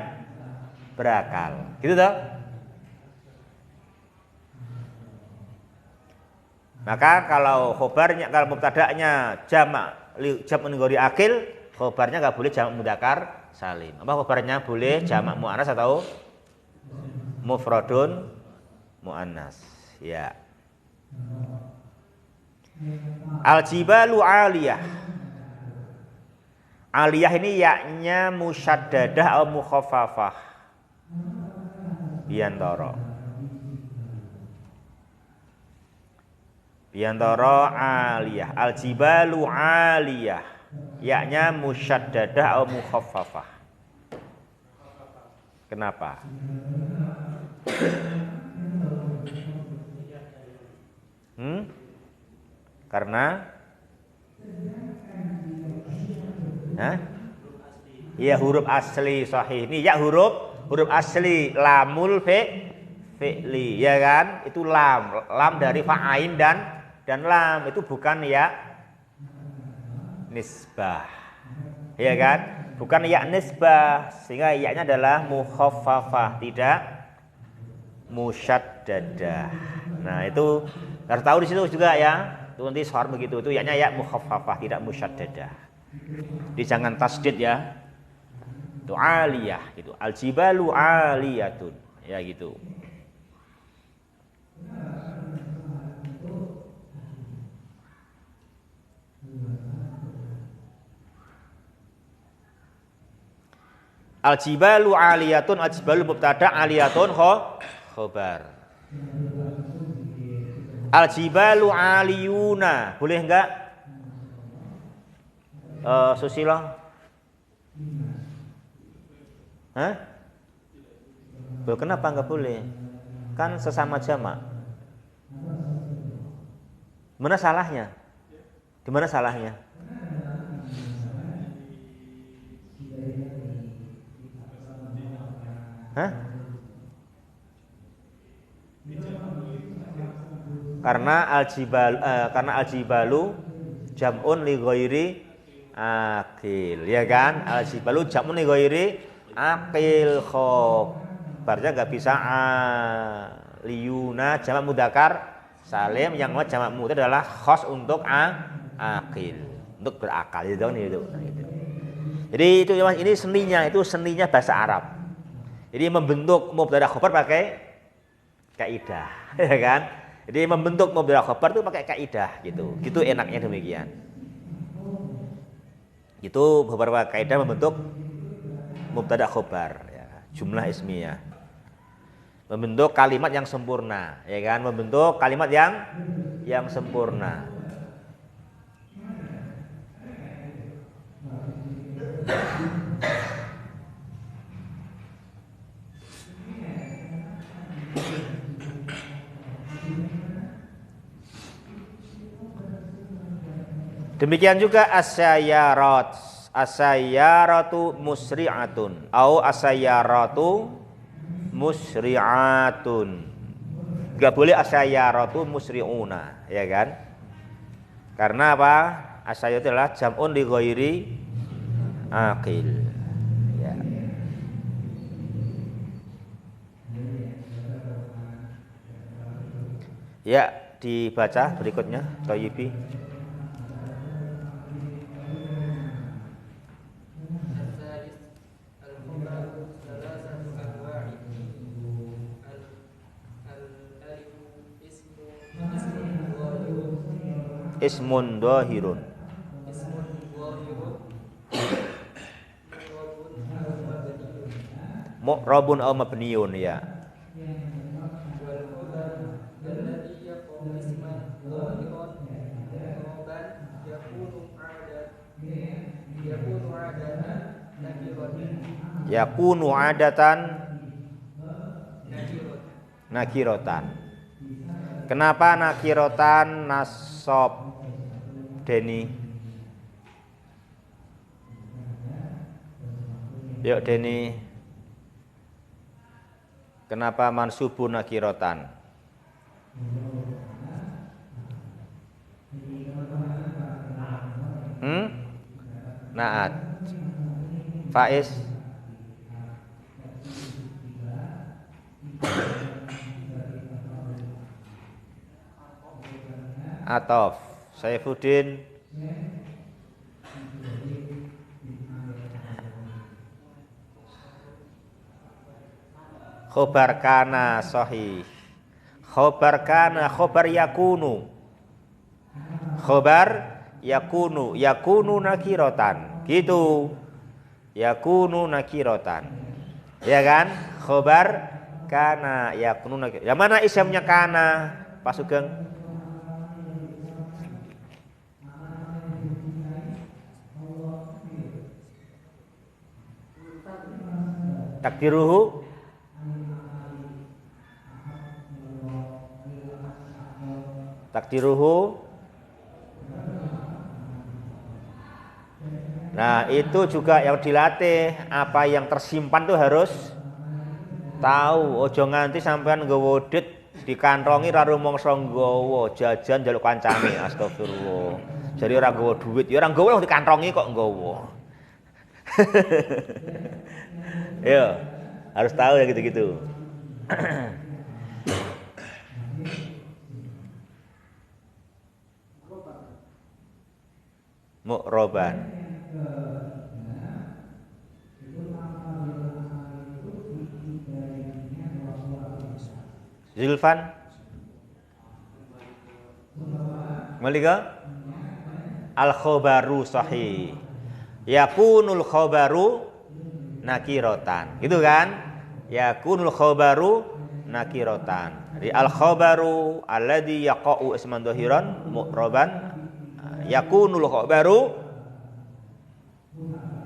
berakal. Gitu toh? Maka kalau khobarnya, kalau mubtada'nya jam'un ghairi akil, khobarnya enggak boleh jamak mudzakkar salim. Apa khobarnya? Boleh jamak muannas atau mufradun muannas. Ya. Al-jibalu aliyah. Aliyah ini yaknya musyaddadah atau mukhaffafah. Biantara aliyah. Al-jibalu aliyah yaknya musyaddadah atau mukhaffafah. Kenapa? Karena iya huruf asli sahih. Ini ya huruf asli lamul fi'li, ya kan? Itu lam dari fa'ain dan lam itu bukan ya nisbah. Ya kan? Bukan ya nisbah, sehingga ya-nya adalah mukhaffafah, tidak musyaddadah. Nah, itu harus tahu di situ juga ya. Itu nanti soal begitu, itu ya-nya ya mukhaffafah, tidak musyaddadah. Jadi jangan tasdid ya. Itu aliyah gitu. Al-jibalu aliyatun. Ya gitu. Al-jibalu aliyatun, al-jibalu mubtada, aliyatun khobar. Al-jibalu aliyuna, boleh enggak? Susilo? Kenapa enggak boleh? Kan sesama jamak. Mana salahnya? Di mana salahnya? Karena al-jibalu jam'un li ghairi akil, ya kan? Al-jibalu jam'un li ghairi akil, khobarnya enggak bisa aliyuna jamak mudzakkar salim, yang jamak mudzakkar adalah khos untuk akil, untuk berakal itu. Jadi itu ini seninya bahasa Arab. Jadi membentuk mubtada khobar pakai kaidah, ya kan? Jadi membentuk mubtada khobar itu pakai kaidah gitu. Gitu enaknya demikian. Itu beberapa kaidah membentuk mubtada khobar ya, jumlah ismiyah. Membentuk kalimat yang sempurna, ya kan? Membentuk kalimat yang sempurna. Demikian juga asyayarat. As-sayyaratu musri'atun au as-sayyaratu musri'atun. Enggak boleh as-sayyaratu musri'una, ya kan? Karena apa? As-sayyaratu adalah jam'un li ghairi aqil. Ya. Ya, dibaca berikutnya Thayyibi. Ismun dhahirun. Mu'rabun aw mabniyun, ya. Yakunu adatan nakirotan. Kenapa nakirotan nasab Deni? Yuk Deni. Kenapa mansubun nakirotan? Naat. Faiz. Atof. Saifuddin. Khobar kana sahih. Khobar kana, khobar yakunu. Khobar yakunu, yakunu nakirotan. Gitu. Yakunu nakirotan. Ya kan? Khobar kana yakunu nakirotan. Yang mana isimnya kana, Pak Sugeng? Takdiruhu Nah, itu juga yang dilatih. Apa yang tersimpan tuh harus tahu. Ojo nganti sampean nggawa dit dikantongi ra rumangsa nggawa jajan njaluk kancane. Astagfirullah. Jadi ora nggawa duit, ya ora nggawa dikantongi kok nggawa. Ya, harus tahu ya gitu-gitu. Mu'roban. Zulfan. Malika. Al-khobaru sahih. Yakunul khobaru nakirotan, gitu kan? Yakunul khobaru nakirotan. Jadi al-khobaru alladhi yaqa'u isman dhahiran mu'raban. Yakunul khobaru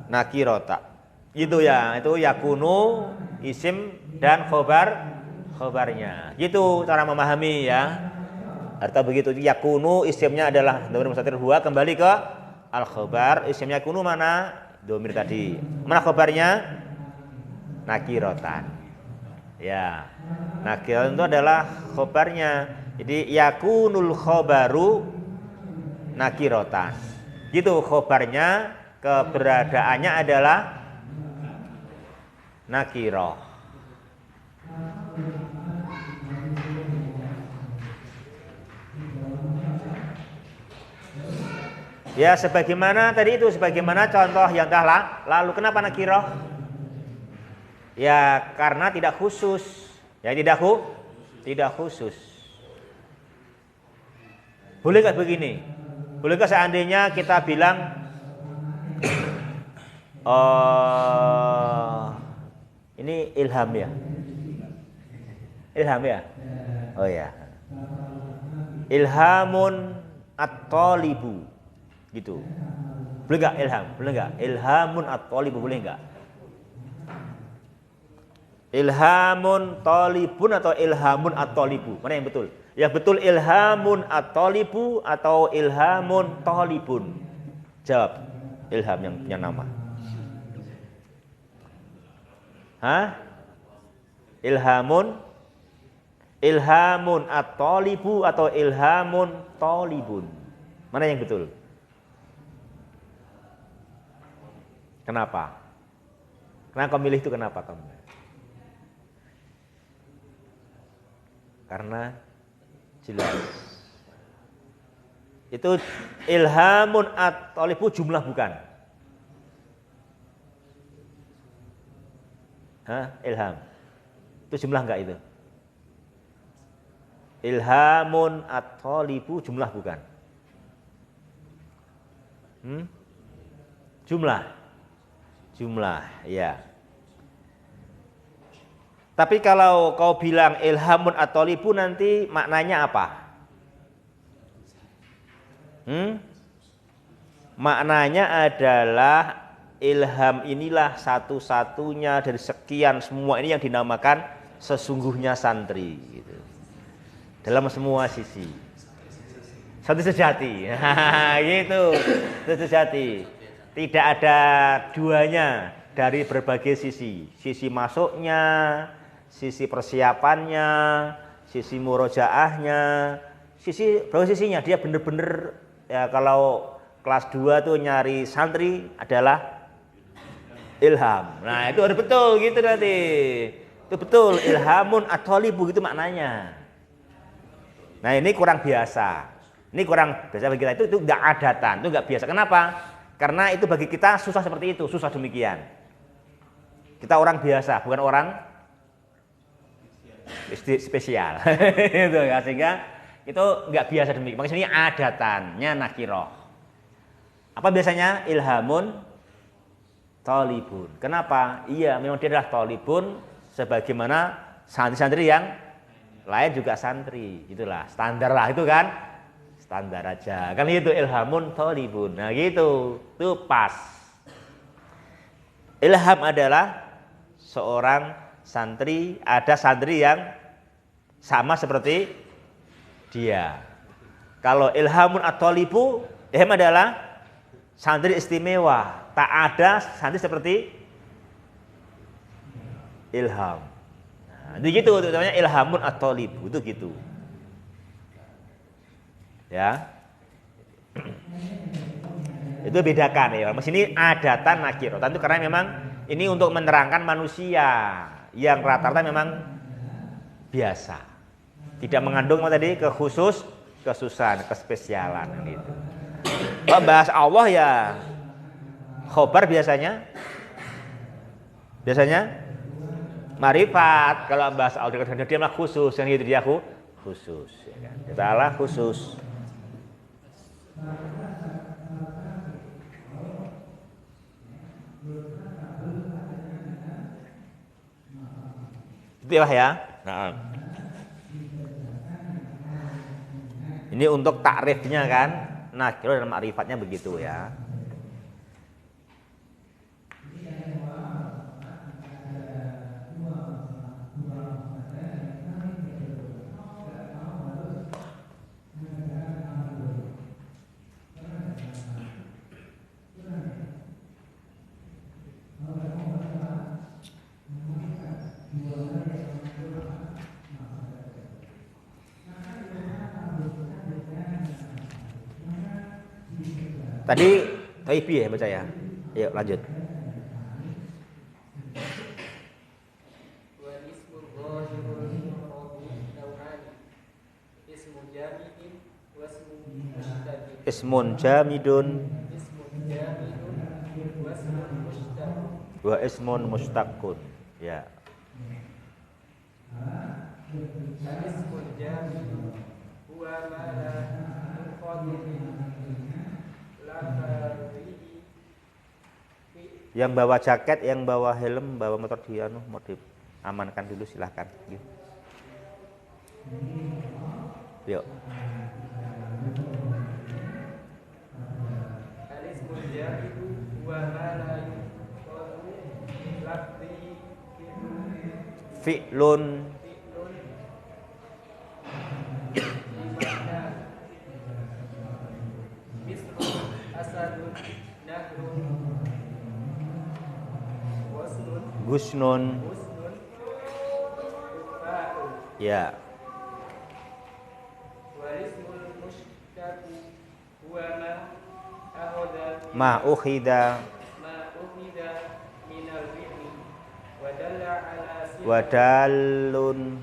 nakirota. Gitu ya, itu yakunu isim dan khobarnya. Gitu cara memahami ya. Artinya begitu. Yakunu isimnya adalah dhamir mustatir huwa, kembali ke al-khobar. Isimnya yakunu mana? Dhamir tadi. Mana khobarnya? Nakirotan. Ya. Nakirotan itu adalah khobarnya. Jadi yakunul khobaru nakirotan. Gitu khobarnya, keberadaannya adalah nakiroh. Ya sebagaimana tadi itu, sebagaimana contoh yang telah lalu. Kenapa nakiroh? Ya karena tidak khusus. Ya tidak khusus. Bolehkah begini? Bolehkah seandainya kita bilang ini ilham ya? Ilham ya? Oh ya. Ilhamun at-talibu. Gitu. Boleh enggak ilham? Boleh enggak? Ilhamun at-talibu boleh enggak? Ilhamun talibun atau ilhamun at-talibu? Mana yang betul? Yang betul ilhamun at-talibu atau ilhamun talibun? Jawab. Ilham yang punya nama. Hah? Ilhamun at-talibu atau ilhamun talibun? Mana yang betul? Kenapa? Kenapa kau milih itu, kenapa kamu? Karena jelas. Itu ilhamun at-talibu jumlah bukan? Hah? Ilham. Itu jumlah enggak itu? Ilhamun at-talibu jumlah bukan? Jumlah, ya. Tapi kalau kau bilang ilhamun at-talibu nanti maknanya apa? Maknanya adalah ilham inilah satu-satunya dari sekian semua ini yang dinamakan sesungguhnya santri gitu. Dalam semua sisi. Santri sejati. Gitu. Santri sejati. Tidak ada duanya dari berbagai sisi. Sisi masuknya, sisi persiapannya, sisi murojaahnya, berapa sisinya dia benar-benar ya. Kalau kelas 2 tuh nyari santri adalah ilham. Nah, itu harus betul gitu nanti. Itu betul ilhamun at-talibu gitu maknanya. Nah, ini kurang biasa. Ini kurang biasa bagi kita, itu enggak adatan, itu enggak biasa. Kenapa? Karena itu bagi kita susah seperti itu, susah demikian. Kita orang biasa, bukan orang spesial. Itu ya, sehingga itu enggak biasa demikian. Makanya ini adatannya nakiroh. Apa biasanya? Ilhamun talibun. Kenapa? Iya, memang dia adalah talibun sebagaimana santri-santri yang lain juga santri. Itulah standar lah itu kan. Standar aja. Kan itu ilhamun talibun. Nah, gitu. Itu pas. Ilham adalah seorang santri, ada santri yang sama seperti dia. Kalau ilhamun at-talibu, ilham adalah santri istimewa. Tak ada santri seperti ilham. Nah, itu gitu, itu namanya ilhamun at-talibu, itu gitu. Ya. Itu bedakan ya. Mas ini adatan nakiratan itu karena memang ini untuk menerangkan manusia yang rata-rata memang biasa. Tidak mengandung tadi kekhususan, kespesialan gitu. Kalau bahas Allah ya khobar biasanya marifat. Kalau bahas Allah dia mah khusus, yang itu dia khusus ya kan. Kita Allah khusus. Itu ya. Nah. Ini untuk takrifnya kan. Nah, kira dalam ma'rifatnya begitu ya. Tadi Taibi ya baca ya. Yuk lanjut. Ismun jamidun wa ismun mustaqun. Ya. Ismun jamidun huwa ma la yang bawa jaket, yang bawa helm, bawa motor dia mau diamankan dulu silahkan. Yuk. Fi'lun husnun. husnun kufa'un Ya. walismul mushtaqu huwa akhadha Ma ukhida ma ukhida minal fi'li wa dalla ala wadalun.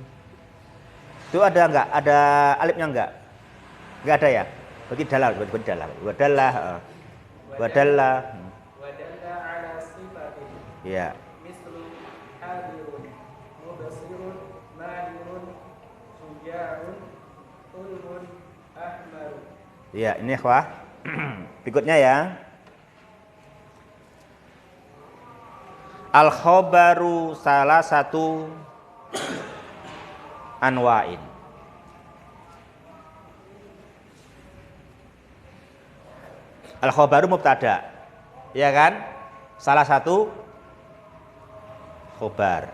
Itu ada enggak? Ada alifnya enggak? Enggak ada ya? Berarti dalal, berarti dalal. Wadallah. Wadallah. wa dalla ala sifatin Ya. mislu hadirun mubasirun mahirun suja'un tulbun ahmarun. Ya, ini ikhwah. Berikutnya ya. Al khobaru salah satu anwa'in. Al khobaru mubtada. Ya kan? Salah satu khobar.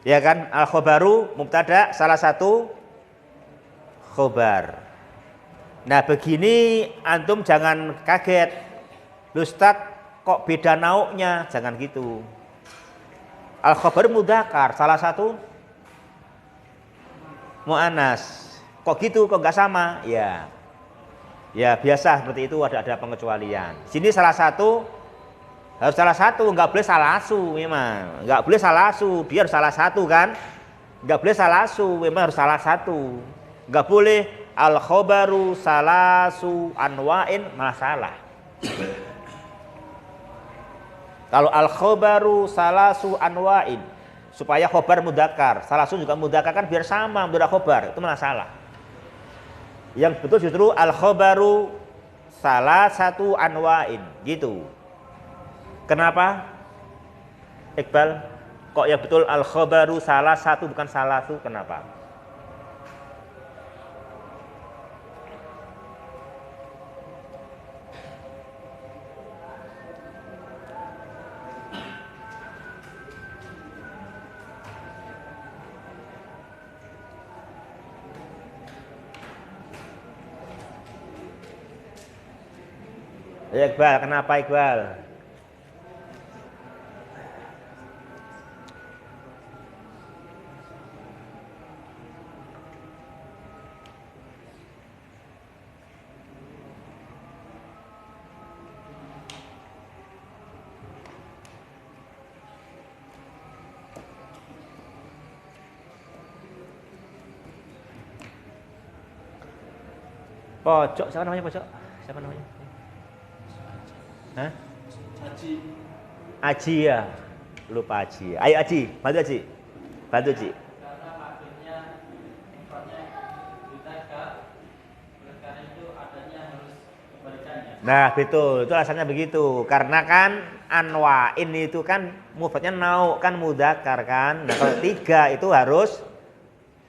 Ya kan? Al khobaru mubtada, salah satu khobar. Nah, begini antum jangan kaget. Ustaz, kok beda nauknya? Jangan gitu. Al khobar mudzakkar, salah satu muannas. Kok gitu? Kok nggak sama? Ya. Ya biasa seperti itu, ada pengecualian. Sini salah satu harus salah satu, nggak boleh salasu memang. Nggak boleh salasu, dia harus salah satu kan? Nggak boleh salasu, memang harus salah satu. Nggak boleh al khobaru salasu anwa'in, malah salah. Kalau al khobaru salasu anwa'in, supaya khobar mudzakkar, salasu juga mudzakkar kan biar sama, mudzakkar khobar, itu malah salah. Yang betul justru al khobaru salah satu anwa'in, gitu. Kenapa? Iqbal, kok yang betul al khobaru salah satu bukan salah satu, kenapa? Ya Iqbal, kenapa Iqbal? Pojok, siapa namanya pojok? Siapa namanya? Hah? Haji. Aji ya, lupa Aji. Ayo Aji, bantu Aji, bantu Aji. Karena maksudnya sifatnya mudzakkar, oleh karena itu adanya harus kebalikannya. Nah betul, itu alasannya begitu. Karena kan anwa'in itu kan mufradnya nau kan mudzakkar kan. Nah kalau tiga itu harus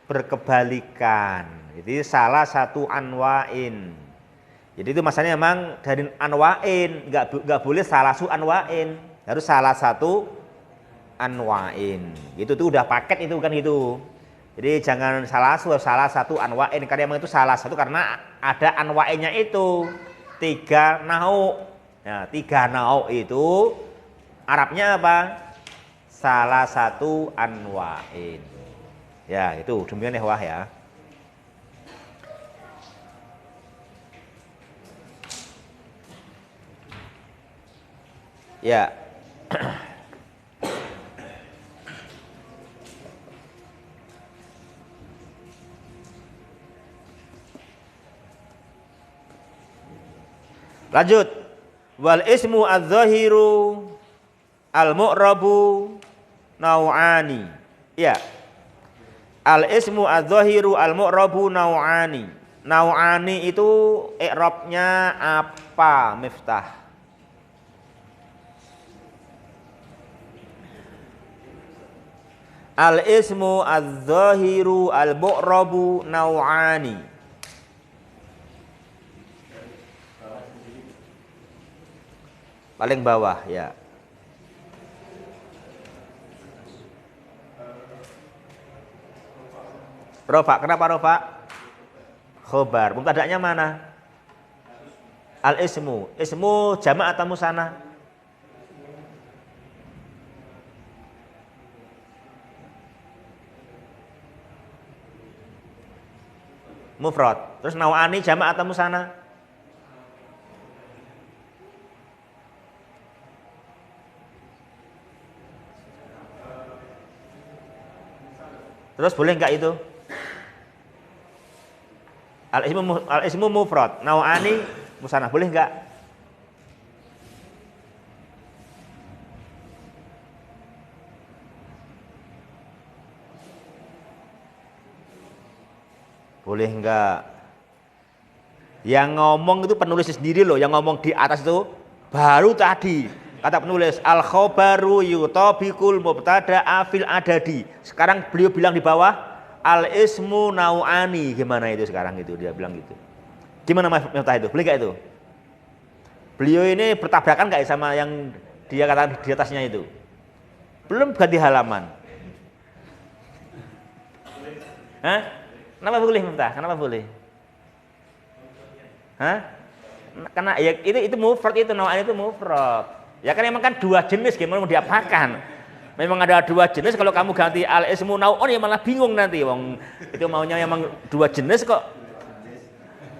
berkebalikan. Jadi salah satu anwa'in. Jadi itu masalahnya memang dari anwa'in, nggak boleh salah satu anwa'in, harus salah satu anwa'in. Itu tuh udah paket itu kan gitu. Jadi jangan salah satu anwa'in, karena memang itu salah satu karena ada anwa'innya itu tiga nau. Nah, tiga nau itu Arabnya apa? Salah satu anwa'in. Ya itu demikian ya wah ya. Ya. Lanjut. Wal ismu adz-dzahiru al-mu'rabu nau'ani. Ya. Al ismu adz-dzahiru al-mu'rabu nau'ani. Nau'ani itu i'rabnya apa, Miftah? Al ismu adz-dzahiru al-mu'rabu nau'ani. Paling bawah ya. Rofa, kenapa rofa? Khobar. Mubtada'nya mana? Al ismu. Ismu jamak atau musanna? mufrad. Terus nau'ani jamak atau musanna? Terus boleh enggak itu? Al-ismu mufrad, nau'ani musanna, boleh enggak? Boleh enggak? Yang ngomong itu penulis sendiri loh, yang ngomong di atas itu baru tadi kata penulis al khobaru yutabiqul mubtada'a fil adadi. Sekarang beliau bilang di bawah al ismu nau'ani. Gimana itu sekarang itu dia bilang gitu. Gimana Mas Miftah itu? Boleh enggak itu? Beliau ini bertabrakan enggak sama yang dia katakan di atasnya itu? Belum ganti halaman. Hah? Kenapa boleh Miftah? Kenapa boleh? Hah? Karena ya itu mufrad, itu nau'ani itu mufrad. Ya kan memang kan dua jenis, gimana mau diapakan? Memang ada dua jenis, kalau kamu ganti al ismu nau'un ya malah bingung nanti. Wong itu maunya memang dua jenis kok.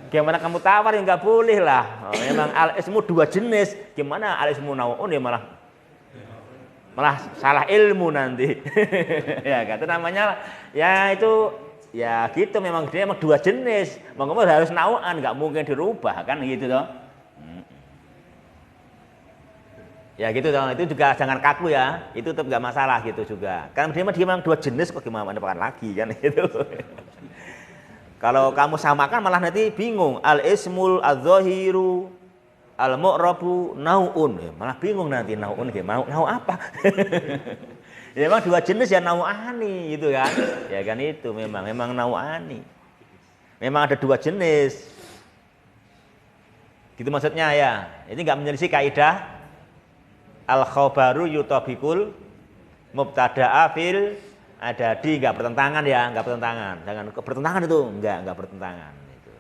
Gimana kamu tawar ya nggak boleh lah. Oh, memang al ismu dua jenis, gimana al ismu nau'un ya malah salah ilmu nanti. Ya kan itu namanya ya itu ya gitu, memang dia memang dua jenis. Mau ngomong harus nau'an, nggak mungkin dirubah kan gitu toh. Ya gitu dong, itu juga jangan kaku ya, itu tetap nggak masalah gitu juga. Kan dia memang dua jenis kok gimana menemukan lagi kan gitu. Kalau kamu samakan malah nanti bingung. Al ismul adzahiru al mu'rabu nau'un, ya, malah bingung nanti nau'un gimana, nau apa? Ya memang dua jenis ya nau'ani gitu kan. Ya kan itu memang nau'ani. Memang ada dua jenis. Gitu maksudnya ya. Ini nggak menyelisih kaidah al khobaru yutabiqul mubtada'a fil adadi, enggak bertentangan ya, enggak bertentangan. Jangan bertentangan itu, enggak bertentangan itu.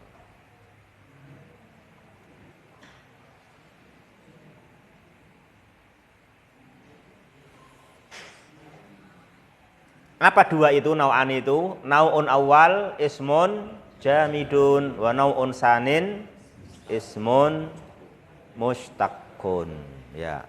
Apa dua itu nau'ani itu? Nau'un awal ismun jamidun wa nau'un sanin ismun mushtaqun. Ya.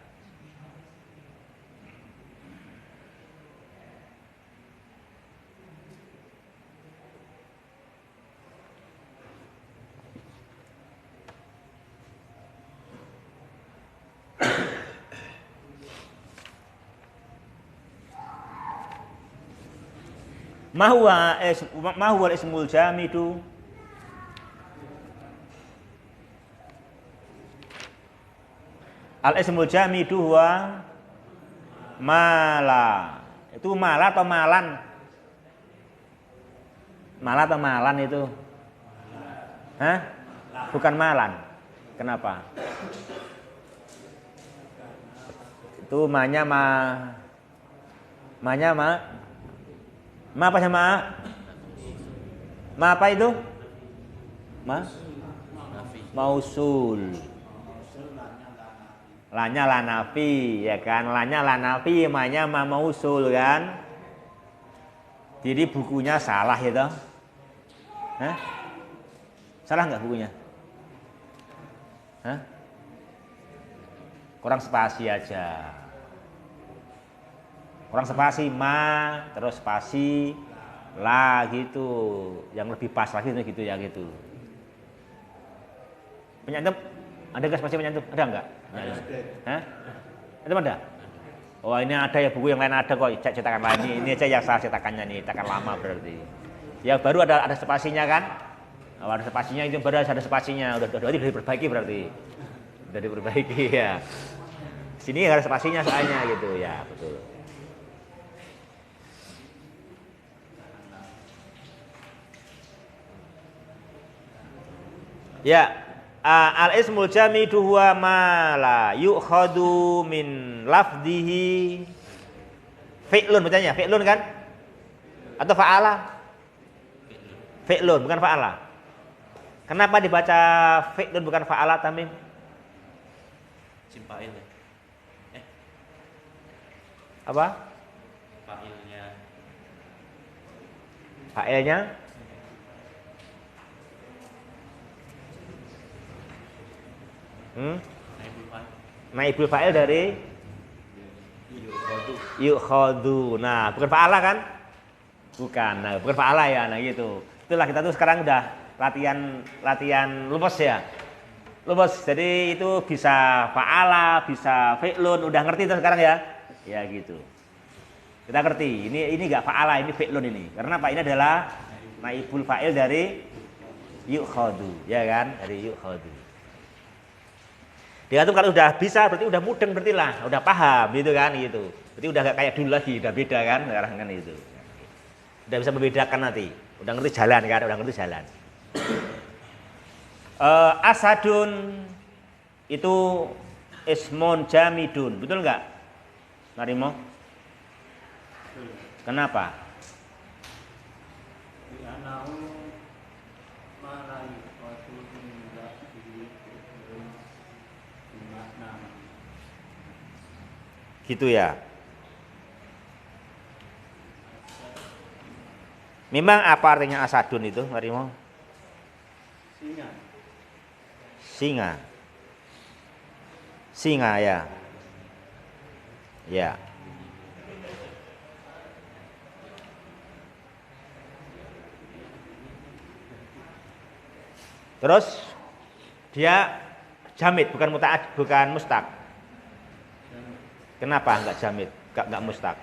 Ma huwa ismul jamidu? Al ismul jamidu huwa mala. Itu mala atau malan? Mala atau malan itu? Hah? Bukan malan. Kenapa? Itu manya ma apa sama ma apa itu? Mausul. Lanya lanafi ya kan, lanya lanafi, manya ma mausul kan. Jadi bukunya salah itu. Hah? Salah nggak bukunya? Hah? Kurang spasi aja. Kurang spasi ma terus spasi la gitu, yang lebih pas lagi gitu ya gitu. Penyantum ada nggak spasi penyantum? Ada nggak? Hah? Itu ada? Oh ini ada ya, buku yang lain ada kok, cetakan lain ini aja yang salah cetakannya nih, cetakan lama berarti. Ya baru ada spasinya kan? Oh, ada spasinya itu baru ada spasinya, udah diperbaiki berarti. Udah diperbaiki ya. Sini ada spasinya soalnya gitu ya, betul. Ya, al ismul jamidu huwa ma la yu'khadu min lafdhihi fi'lun, bacanya fi'lun kan? Atau fa'ala? Fi'lun bukan fa'ala. Kenapa dibaca fi'lun bukan fa'ala, Tamim? Simpa'il ya. Apa? Fa'ilnya. Fa'ilnya? Naibul fa'il dari yukhadu. Nah, bukan fa'ala kan? Bukan. Nah, bukan fa'ala ya. Nah, gitu. Itulah kita tuh sekarang udah latihan lumus ya. Lumus. Jadi itu bisa fa'ala, bisa fi'lun, udah ngerti tuh sekarang ya. Ya gitu. Kita ngerti. Ini enggak fa'ala, ini fi'lun ini. Karena apa? Ini adalah naibul fa'il dari yukhadu, ya kan? Dari yukhadu. Dia tuh kalau udah bisa berarti udah mudeng berarti lah, udah paham gitu kan gitu. Berarti udah gak kayak dulu lagi, udah beda kan sekarang kan itu. Udah bisa membedakan nanti. Udah ngerti jalan kan, udah ngerti jalan. Asadun itu ismun jamidun, betul nggak? Marimo? Kenapa? Gitu ya. Memang apa artinya asadun itu, Marimo? Singa. Singa. Singa ya. Ya. Terus dia jamid, bukan muta'ad, bukan mustaq. Kenapa enggak jamid, enggak mustaq?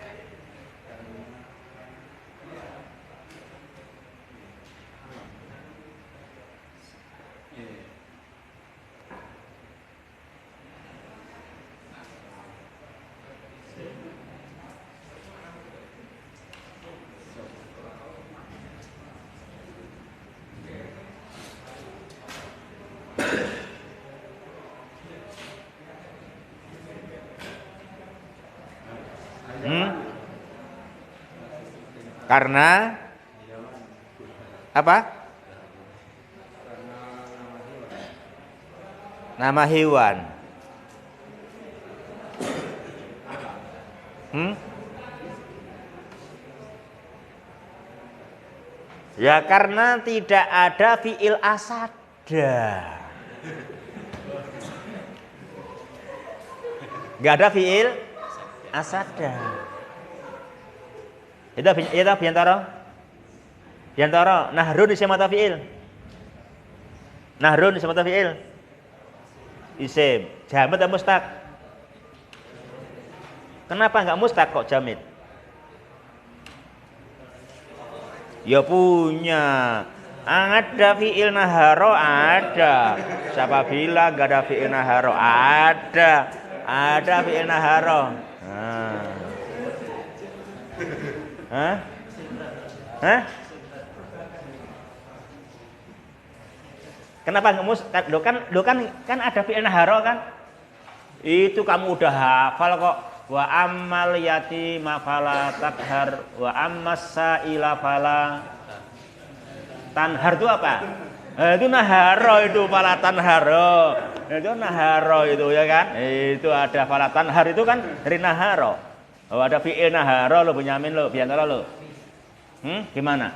Karena apa? Nama hewan. Ya karena tidak ada fi'il asada. Gak ada fi'il asada. Itu biantara. Biantara nahrun isim atau fi'il? Nahrun isim atau fi'il? Isim. Jamid atau mustaq? Kenapa enggak mustaq kok jamid? Ya punya. Ada fi'il naharo ada. Siapa bilang enggak ada fi'il naharo? Ada. Ada fi'il naharo. Hah? Hah? Kenapa nggak lo kan ada fi'il naharo kan? Itu kamu udah hafal kok. Wa ammal yatima fala takhar wa ammas sa'ila fala tanhar itu apa? Itu naharo itu fala tanharo. Itu naharo itu ya kan? Itu ada fala tanhar itu kan dari naharo. Oh ada fi'il naharo lo Bunyamin lo, biantara lo. Gimana?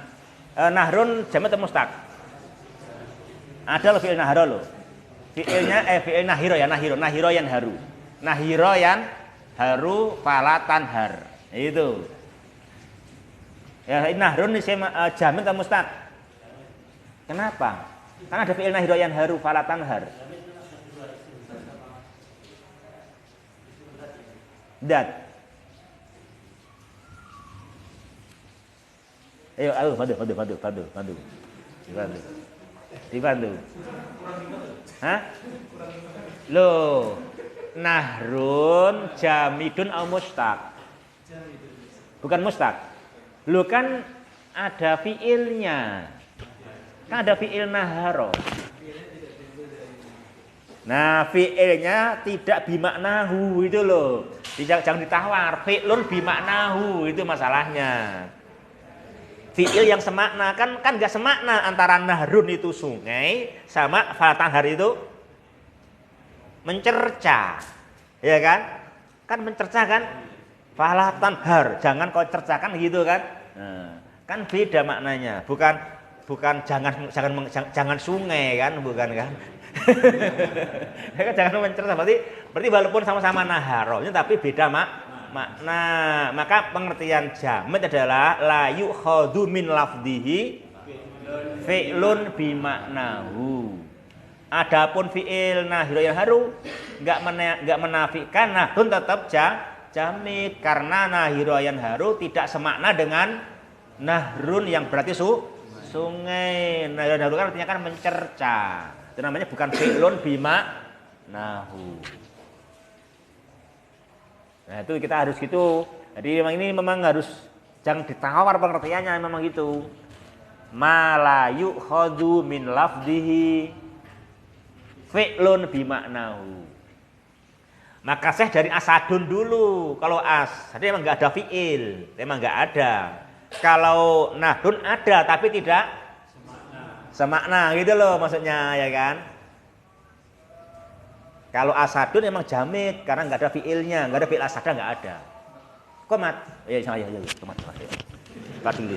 Nahrun jamak atau mustaq? Ada lo fi'il naharo lo. Fi'ilnya fi'il nahiro ya, nahiro yang haru. Nahiro yang haru fala tanhar. Itu. Ya nahrun jamak atau mustaq? Kenapa? Karena ada fi'il nahiro yang haru fala tanhar. Dat. Ayo, Fadu. Dibantu. Hah? Loh, nahrun jamidun au mustaq. Bukan mustaq. Loh kan ada fiilnya. Kan ada fiil naharo. Nah, fiilnya tidak bimaknahu itu loh. Jangan ditawar. Fi'lun bimaknahu itu masalahnya. Fi'il yang semakna kan enggak semakna antara nahrun itu sungai sama fatanhar itu mencerca. Ya kan? Kan mencerca kan? Falatanhar, jangan kau cercakan gitu kan? Nah, kan beda maknanya. Bukan jangan sungai kan, bukan kan? Jangan mencerca, berarti walaupun sama-sama naharonya tapi beda makna. Maka pengertian jamid adalah la yukhadhu min lafdhihi fi'lun bimaknahu. Adapun fi'il nahiru yang haru enggak menafikan nahdun tetap jamid karena nahiru yang haru tidak semakna dengan nahrun yang berarti sungai. Nahiru yang haru kan artinya kan mencerca. Itu namanya bukan fi'lun bimaknahu. Nah, itu kita harus gitu. Jadi memang harus jangan ditawar pengertiannya memang gitu. Ma la yukhadhu min lafdhihi fi'lun bimaknahu. Maka saya dari asadun dulu. Kalau tadi memang enggak ada fi'il, memang enggak ada. Kalau nahdun ada tapi tidak semakna gitu loh maksudnya ya kan. Kalau asadun memang jamid karena enggak ada fi'ilnya, enggak ada fi'il asada enggak ada. Qomat. Ya, komat. Pak dulu.